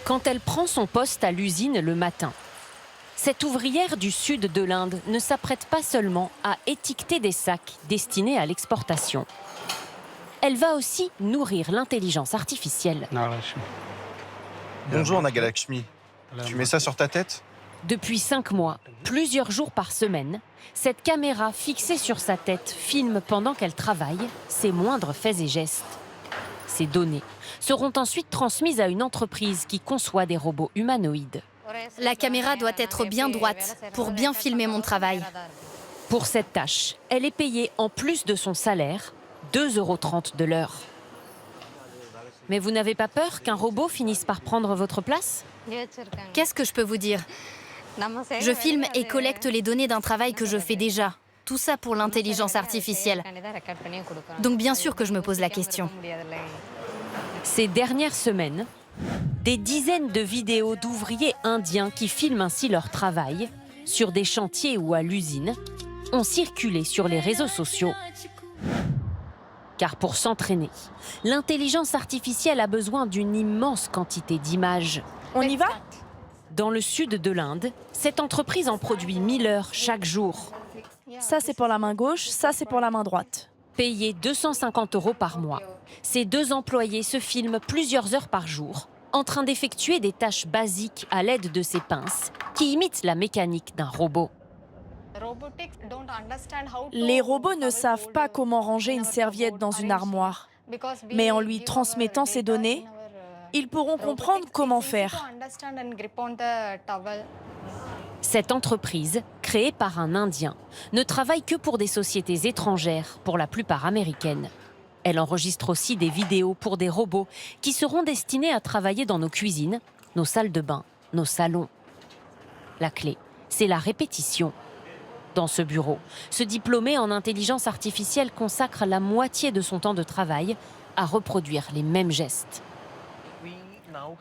Quand elle prend son poste à l'usine le matin, cette ouvrière du sud de l'Inde ne s'apprête pas seulement à étiqueter des sacs destinés à l'exportation. Elle va aussi nourrir l'intelligence artificielle. Bonjour Nagalakshmi, tu mets ça sur ta tête? Depuis 5 mois, plusieurs jours par semaine, cette caméra fixée sur sa tête filme pendant qu'elle travaille ses moindres faits et gestes. Ces données seront ensuite transmises à une entreprise qui conçoit des robots humanoïdes. La caméra doit être bien droite pour bien filmer mon travail. Pour cette tâche, elle est payée en plus de son salaire, 2,30 € de l'heure. Mais vous n'avez pas peur qu'un robot finisse par prendre votre place? Qu'est-ce que je peux vous dire? Je filme et collecte les données d'un travail que je fais déjà. Tout ça pour l'intelligence artificielle. Donc bien sûr que je me pose la question. Ces dernières semaines, des dizaines de vidéos d'ouvriers indiens qui filment ainsi leur travail, sur des chantiers ou à l'usine, ont circulé sur les réseaux sociaux. Car pour s'entraîner, l'intelligence artificielle a besoin d'une immense quantité d'images. On y va? Dans le sud de l'Inde, cette entreprise en produit 1000 heures chaque jour. Ça, c'est pour la main gauche, ça, c'est pour la main droite. Payés 250 € par mois, ces 2 employés se filment plusieurs heures par jour, en train d'effectuer des tâches basiques à l'aide de ces pinces qui imitent la mécanique d'un robot. Les robots ne savent pas comment ranger une serviette dans une armoire. Mais en lui transmettant ces données, ils pourront comprendre comment faire. Cette entreprise, créée par un Indien, ne travaille que pour des sociétés étrangères, pour la plupart américaines. Elle enregistre aussi des vidéos pour des robots qui seront destinés à travailler dans nos cuisines, nos salles de bain, nos salons. La clé, c'est la répétition. Dans ce bureau, ce diplômé en intelligence artificielle consacre la moitié de son temps de travail à reproduire les mêmes gestes.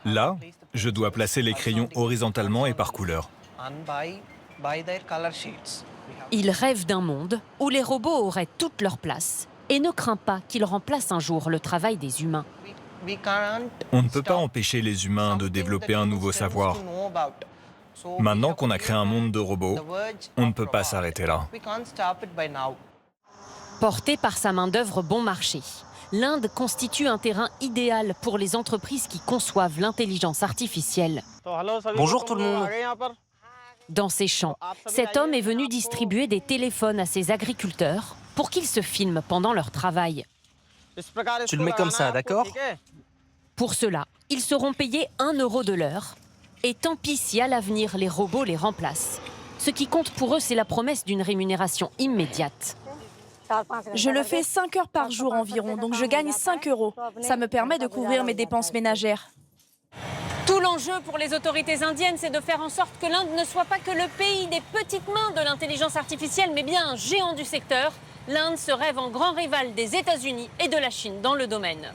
Là, je dois placer les crayons horizontalement et par couleur. Il rêve d'un monde où les robots auraient toute leur place et ne craint pas qu'ils remplacent un jour le travail des humains. On ne peut pas empêcher les humains de développer un nouveau savoir. Maintenant qu'on a créé un monde de robots, on ne peut pas s'arrêter là. Portée par sa main-d'œuvre bon marché, l'Inde constitue un terrain idéal pour les entreprises qui conçoivent l'intelligence artificielle. Bonjour tout le monde. Dans ces champs, cet homme est venu distribuer des téléphones à ses agriculteurs pour qu'ils se filment pendant leur travail. Tu le mets comme ça, d'accord? Pour cela, ils seront payés 1 € de l'heure. Et tant pis si à l'avenir les robots les remplacent. Ce qui compte pour eux, c'est la promesse d'une rémunération immédiate. Je le fais 5 heures par jour environ, donc je gagne 5 €. Ça me permet de couvrir mes dépenses ménagères. Tout l'enjeu pour les autorités indiennes, c'est de faire en sorte que l'Inde ne soit pas que le pays des petites mains de l'intelligence artificielle, mais bien un géant du secteur. L'Inde se rêve en grand rival des États-Unis et de la Chine dans le domaine.